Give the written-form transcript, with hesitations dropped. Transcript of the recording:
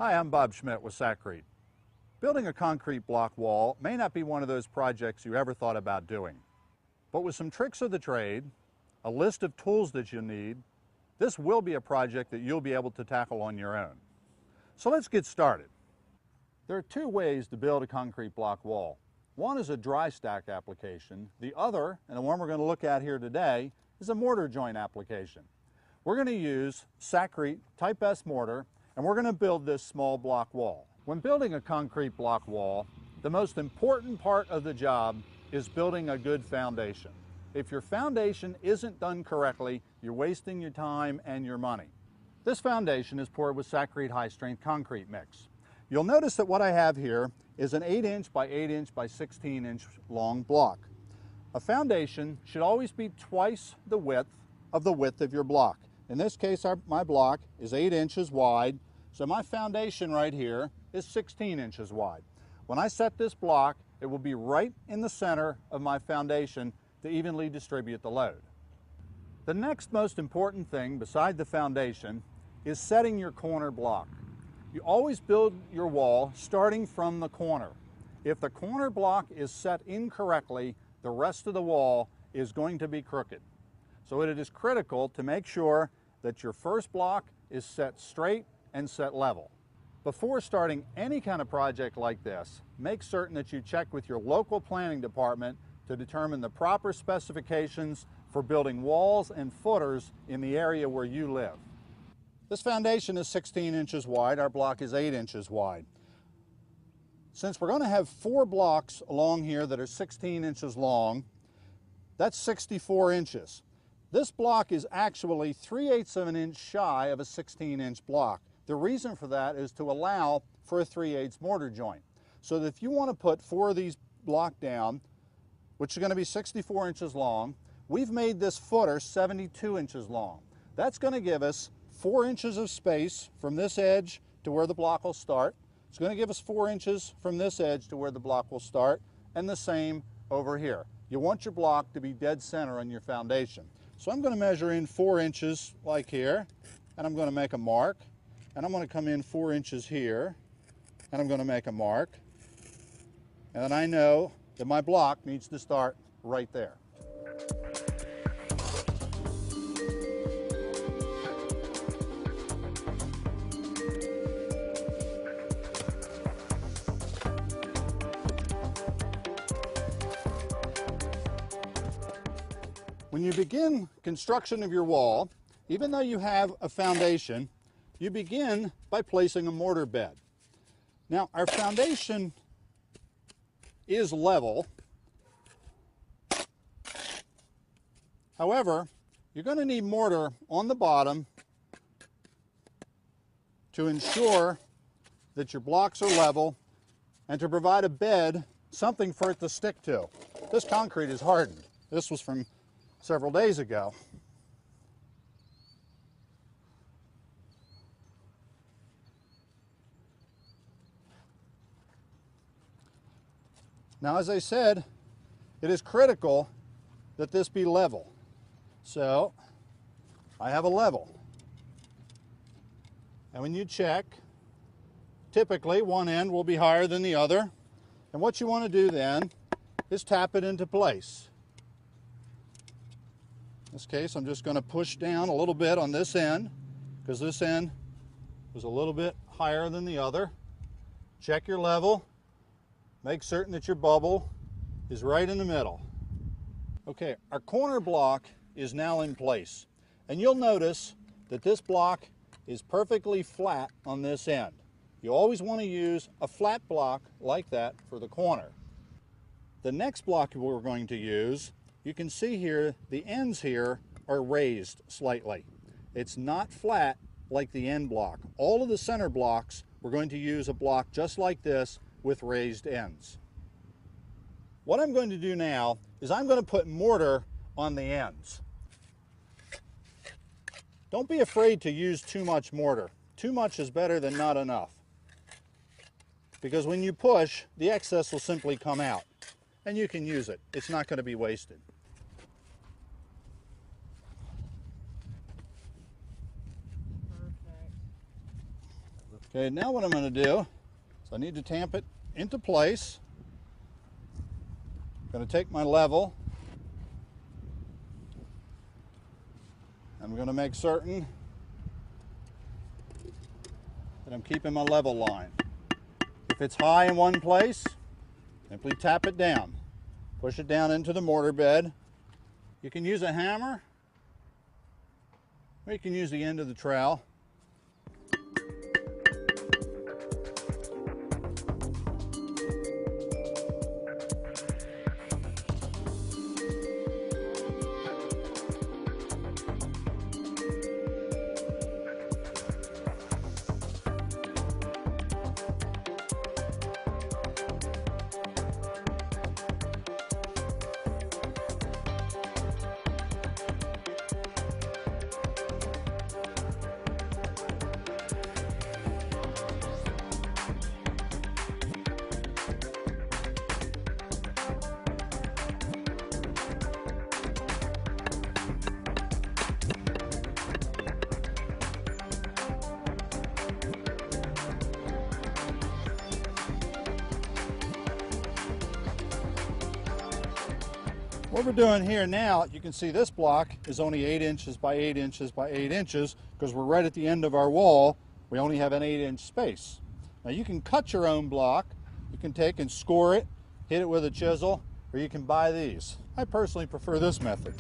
Hi, I'm Bob Schmidt with Sacrete. Building a concrete block wall may not be one of those projects you ever thought about doing. But with some tricks of the trade, a list of tools that you'll need, this will be a project that you'll be able to tackle on your own. So let's get started. There are two ways to build a concrete block wall. One is a dry stack application. The other, and the one we're going to look at here today, is a mortar joint application. We're going to use Sacrete Type S mortar, and we're going to build this small block wall. When building a concrete block wall, the most important part of the job is building a good foundation. If your foundation isn't done correctly, you're wasting your time and your money. This foundation is poured with Sacrete high strength concrete mix. You'll notice that what I have here is an 8-inch by 8-inch by 16-inch long block. A foundation should always be twice the width of your block. In this case, my block is 8 inches wide, so my foundation right here is 16 inches wide. When I set this block, it will be right in the center of my foundation to evenly distribute the load. The next most important thing beside the foundation is setting your corner block. You always build your wall starting from the corner. If the corner block is set incorrectly, the rest of the wall is going to be crooked. So it is critical to make sure that your first block is set straight and set level. Before starting any kind of project like this, make certain that you check with your local planning department to determine the proper specifications for building walls and footers in the area where you live. This foundation is 16 inches wide, our block is 8 inches wide. Since we're going to have 4 blocks along here that are 16 inches long, that's 64 inches. This block is actually 3/8 of an inch shy of a 16-inch block. The reason for that is to allow for a 3/8 mortar joint. So that if you want to put 4 of these block down, which are going to be 64 inches long, we've made this footer 72 inches long. That's going to give us 4 inches of space from this edge to where the block will start. It's going to give us 4 inches from this edge to where the block will start, and the same over here. You want your block to be dead center on your foundation. So I'm going to measure in 4 inches like here, and I'm going to make a mark, and I'm going to come in 4 inches here, and I'm going to make a mark, and then I know that my block needs to start right there. When you begin construction of your wall, even though you have a foundation, you begin by placing a mortar bed. Now, our foundation is level. However, you're going to need mortar on the bottom to ensure that your blocks are level and to provide a bed, something for it to stick to. This concrete is hardened. This was from several days ago. Now, as I said, it is critical that this be level. So I have a level. And when you check, typically one end will be higher than the other. And what you want to do then is tap it into place. In this case, I'm just going to push down a little bit on this end because this end was a little bit higher than the other. Check your level. Make certain that your bubble is right in the middle. Okay, our corner block is now in place. And you'll notice that this block is perfectly flat on this end. You always want to use a flat block like that for the corner. The next block we're going to use, you can see here, the ends here are raised slightly. It's not flat like the end block. All of the center blocks, we're going to use a block just like this with raised ends. What I'm going to do now is I'm going to put mortar on the ends. Don't be afraid to use too much mortar. Too much is better than not enough. Because when you push, the excess will simply come out. And you can use it. It's not going to be wasted. Okay, now what I'm going to do is I need to tamp it into place. I'm going to take my level. I'm going to make certain that I'm keeping my level line. If it's high in one place, simply tap it down. Push it down into the mortar bed. You can use a hammer, or you can use the end of the trowel. What we're doing here now, you can see this block is only 8 inches by 8 inches by 8 inches because we're right at the end of our wall. We only have an 8-inch space. Now you can cut your own block. You can take and score it, hit it with a chisel, or you can buy these. I personally prefer this method.